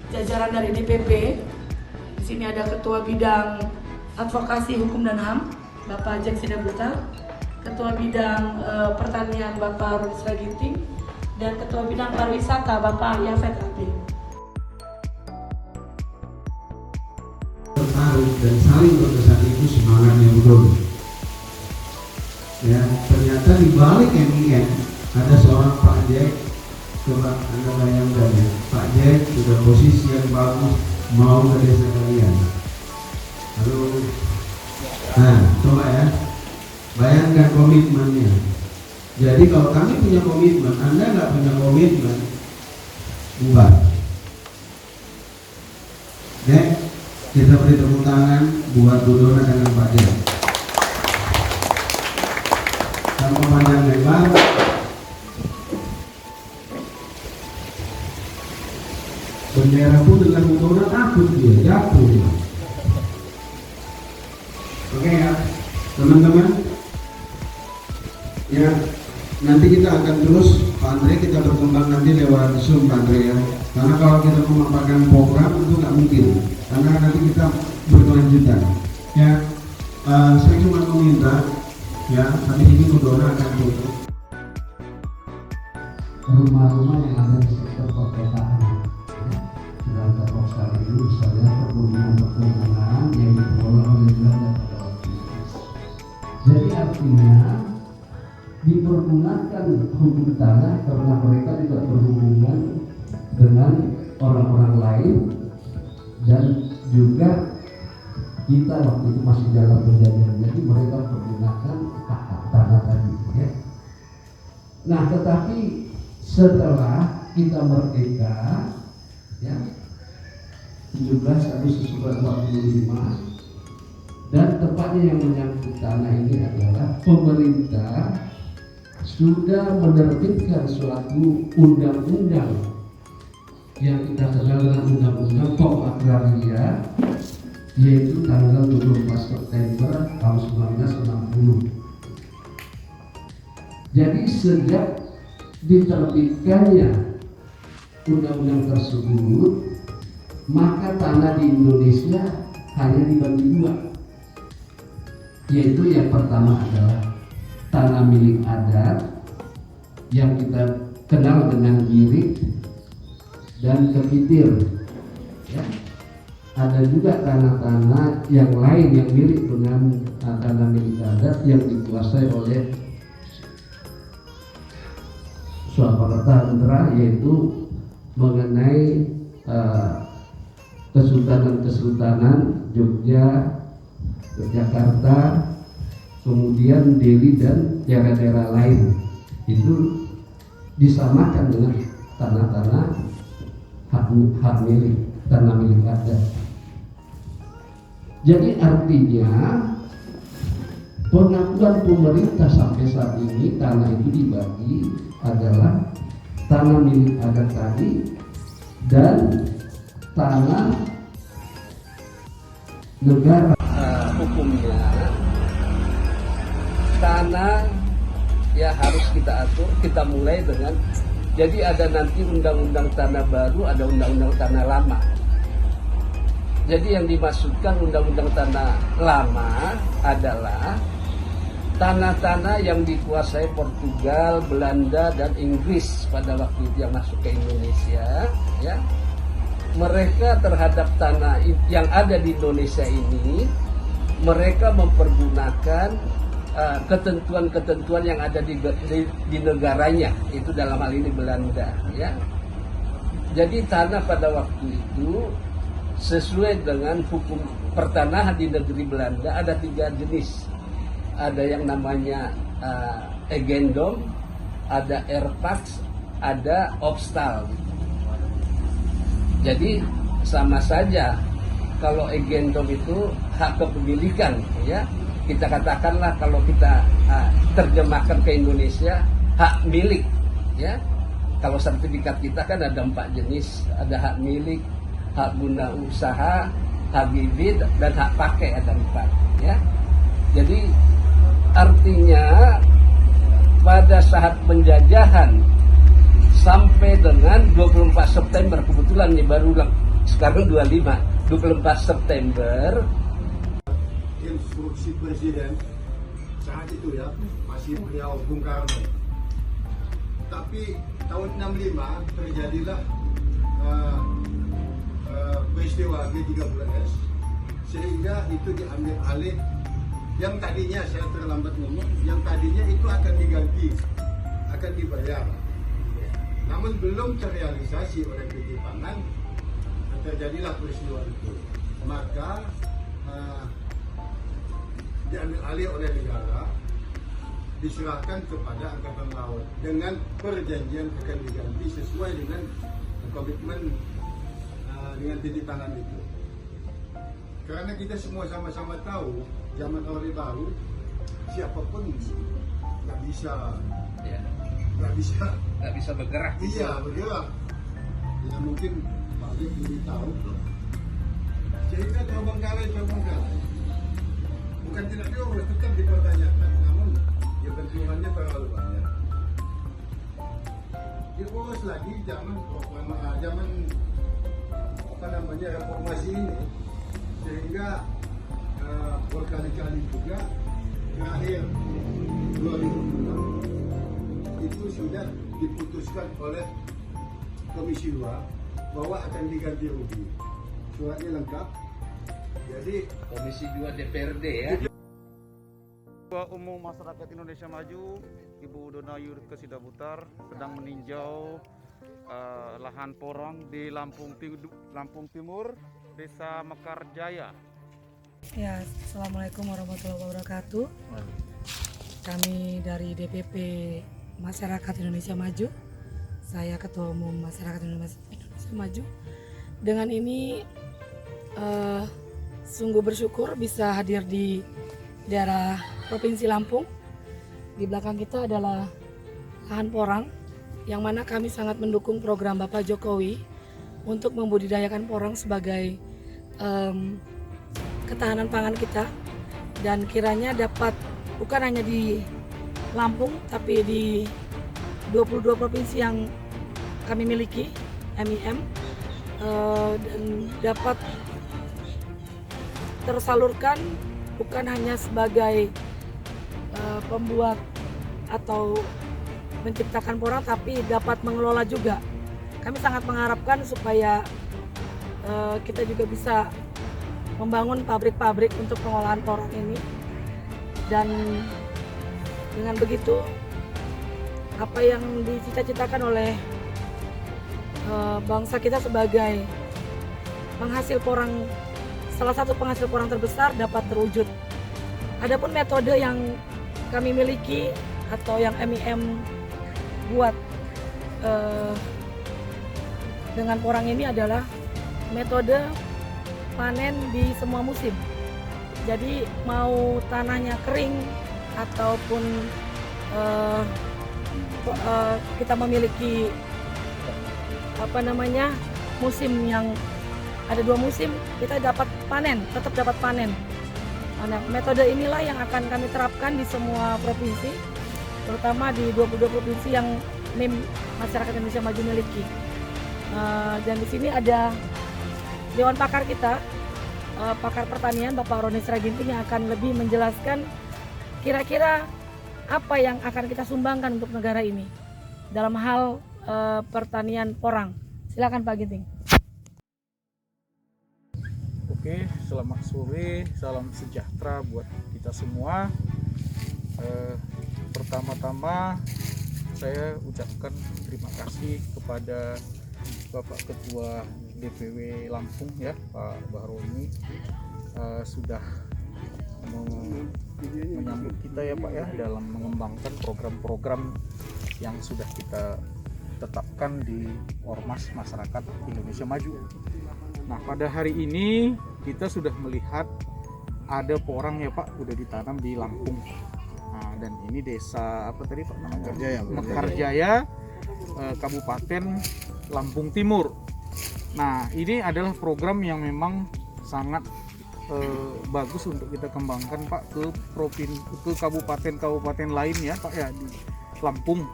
Jajaran dari DPP. Di sini ada Ketua Bidang Advokasi Hukum dan HAM, Bapak Jack Sidabuta, Ketua Bidang Pertanian Bapak Rusra Ginting, dan Ketua Bidang Pariwisata Bapak Yafet Rabi. Tertarik dan saling berkesan itu semangatnya betul. Ya, ternyata di balik MIN ada seorang Pak Jack. Coba Anda bayangkan ya, Pak Jack sudah posisi yang bagus, mau ke desa kalian. Halo. Nah, coba ya, bayangkan komitmennya. Jadi kalau kami punya komitmen, Anda nggak punya komitmen, bubar. Oke, kita beri tepuk tangan buat Bu Dona dengan Pak Jack. Tanpa panjang lebar, bendera pun dengan Bu Dona takut dia jatuh. Oke ya, teman-teman. Ya, nanti kita akan terus, Pak Andre, kita berkembang nanti lewat Zoom, Pak Andre ya. Karena kalau kita memaparkan program itu nggak mungkin, karena nanti kita berkelanjutan. Ya, saya cuma meminta, ya, habis ini Bu Dona akan tutup rumah-rumah yang ada di sektor perkotaan. Dan Depok sekali ini misalnya perkebunan yang dikelola oleh Belanda pada waktu itu. Jadi artinya dipergunakan hukum tanah karena mereka juga berhubungan dengan orang-orang lain, dan juga kita waktu itu masih dalam perjanjian, jadi mereka menggunakan hak tanah tadi ya. Nah, tetapi setelah kita merdeka ya, 17 Agustus 1945, dan tepatnya yang menyangkut tanah ini adalah pemerintah sudah menerbitkan suatu undang-undang yang kita kenal dengan Undang-Undang Pokok Agraria, yaitu tanggal 24 September tahun 1960. Jadi sejak diterbitkannya undang-undang tersebut, maka tanah di Indonesia hanya dibagi dua, yaitu yang pertama adalah tanah milik adat yang kita kenal dengan birik dan kepitir ya. Ada juga tanah-tanah yang lain yang mirip dengan tanah milik adat yang dikuasai oleh Swakarta, yaitu mengenai kesultanan Jogja, Yogyakarta, kemudian Delhi dan daerah-daerah lain. Itu disamakan dengan tanah-tanah hak milik, tanah milik adat. Jadi artinya pengakuan pemerintah sampai saat ini tanah itu dibagi adalah tanah milik adat tadi dan tanah negara. Hukumnya tanah ya harus kita atur, kita mulai dengan, jadi ada nanti undang-undang tanah baru, ada undang-undang tanah lama. Jadi yang dimaksudkan undang-undang tanah lama adalah tanah-tanah yang dikuasai Portugal, Belanda, dan Inggris pada waktu itu yang masuk ke Indonesia ya. Mereka terhadap tanah yang ada di Indonesia ini, mereka mempergunakan ketentuan-ketentuan yang ada di negaranya, itu dalam hal ini Belanda ya. Jadi tanah pada waktu itu sesuai dengan hukum pertanahan di negeri Belanda ada 3 jenis. Ada yang namanya egendom, ada erfpacht, ada opstal. Jadi sama saja, kalau egendom itu hak kepemilikan ya, kita katakanlah kalau kita terjemahkan ke Indonesia hak milik ya. Kalau sertifikat kita kan ada 4 jenis, ada hak milik, hak guna usaha, hak bibit, dan hak pakai, ada 4 ya. Jadi artinya pada saat penjajahan sampai dengan 24 September, kebetulan nih baru sekarang 24 September. Instruksi Presiden saat itu ya, masih beliau Bung Karno. Tapi tahun 65 terjadilah peristiwa G30S, sehingga itu diambil alih. Yang tadinya, saya terlambat ngomong, yang tadinya itu akan diganti, akan dibayar. Namun belum terrealisasi oleh PT Pangan, terjadilah peristiwa itu. Maka diambil alih oleh negara, diserahkan kepada Angkatan Laut dengan perjanjian akan diganti sesuai dengan komitmen dengan titik tangan itu. Karena kita semua sama-sama tahu zaman Orde Baru siapapun nggak bisa bergerak. Iya, bergerak. Ya mungkin Pak Jek lebih tahu. Sehingga terbengkalai. Bukan tidak diurus, tetap dipertanyakan. Namun ya benturannya terlalu banyak. Diurus lagi zaman reformasi ini, sehingga berkali-kali juga terakhir 2006 itu sudah diputuskan oleh Komisi 2 bahwa akan diganti rugi. Suratnya lengkap. Jadi Komisi 2 DPRD ya. Ketua Umum Masyarakat Indonesia Maju, Ibu Dona Yurika Sidabutar sedang meninjau lahan porong di Lampung Timur, Desa Mekarjaya. Ya, Assalamualaikum warahmatullahi wabarakatuh. Kami dari DPP Masyarakat Indonesia Maju, saya Ketua Umum Masyarakat Indonesia Maju. Dengan ini sungguh bersyukur bisa hadir di daerah Provinsi Lampung. Di belakang kita adalah lahan porang, yang mana kami sangat mendukung program Bapak Jokowi untuk membudidayakan porang sebagai ketahanan pangan kita, dan kiranya dapat bukan hanya di Lampung tapi di 22 provinsi yang kami miliki MIM, dan dapat tersalurkan bukan hanya sebagai pembuat atau menciptakan porang, tapi dapat mengelola juga. Kami sangat mengharapkan supaya kita juga bisa membangun pabrik-pabrik untuk pengolahan porang ini, dan dengan begitu apa yang dicita-citakan oleh bangsa kita sebagai penghasil porang, salah satu penghasil porang terbesar, dapat terwujud. Adapun metode yang kami miliki atau yang MIM buat dengan porang ini adalah metode panen di semua musim. Jadi mau tanahnya kering ataupun kita memiliki musim yang ada 2 musim, kita dapat panen, tetap dapat panen. Nah, metode inilah yang akan kami terapkan di semua provinsi, terutama di 22 provinsi yang MIM Masyarakat Indonesia Maju miliki. Dan di sini ada Dewan Pakar kita, Pakar Pertanian Bapak Roni Sraginting, yang akan lebih menjelaskan kira-kira apa yang akan kita sumbangkan untuk negara ini dalam hal pertanian porang. Silakan Pak Ginting. Oke, selamat sore, salam sejahtera buat kita semua. Pertama-tama saya ucapkan terima kasih kepada Bapak Ketua DPW Lampung ya, Pak Bahroni, sudah menyambut kita ya Pak ya dalam mengembangkan program-program yang sudah kita tetapkan di Ormas Masyarakat Indonesia Maju. Nah, pada hari ini kita sudah melihat ada porang ya Pak, udah ditanam di Lampung. Nah, dan ini desa apa tadi Pak namanya? Mekarjaya, Kabupaten Lampung Timur. Nah, ini adalah program yang memang sangat bagus untuk kita kembangkan Pak ke kabupaten-kabupaten lain ya Pak ya di Lampung.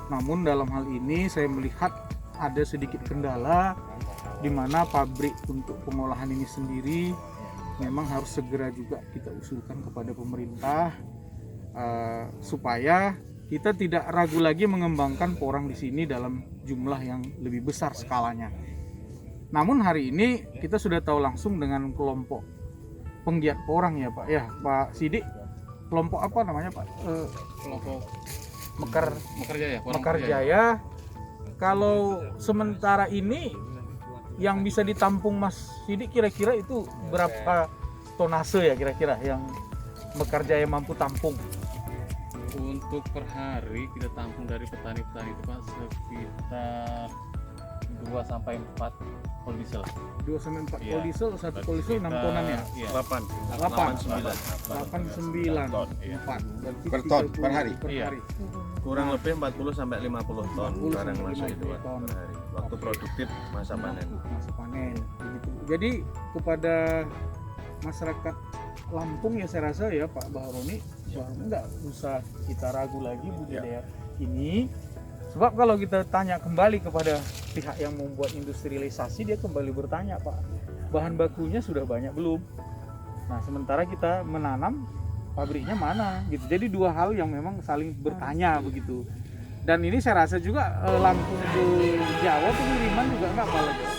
Namun dalam hal ini saya melihat ada sedikit kendala di mana pabrik untuk pengolahan ini sendiri memang harus segera juga kita usulkan kepada pemerintah supaya kita tidak ragu lagi mengembangkan porang di sini dalam jumlah yang lebih besar skalanya. Namun hari ini kita sudah tahu langsung dengan kelompok penggiat porang ya Pak. Ya Pak Sidik, kelompok apa namanya Pak? Kelompok Mekar Jaya. Mekar Jaya. Kalau sementara ini yang bisa ditampung Mas Sidik kira-kira itu berapa tonase ya kira-kira yang Mekar Jaya mampu tampung? Untuk per hari kita tampung dari petani-petani itu Pak sekitar 2-4 kol diesel. 2-4 Iya. kol diesel, satu kol diesel 6 tonan ya? Iya. 8-9 ton, 4 berarti Per ton, 30 per hari? per Iya. hari. Kurang lebih 40 sampai 50 ton 40 barang sampai masuk itu 50 ton. per hari. Waktu produktif masa panen. Masa panen begitu. Jadi kepada masyarakat Lampung ya saya rasa ya Pak Bahroni nggak usah kita ragu lagi budidaya ini, sebab kalau kita tanya kembali kepada pihak yang membuat industrialisasi dia kembali bertanya Pak, bahan bakunya sudah banyak belum? Nah sementara kita menanam pabriknya mana gitu. Jadi dua hal yang memang saling bertanya begitu. Dan ini saya rasa juga Lampung ke Jawa pengiriman juga nggak kalah jauh.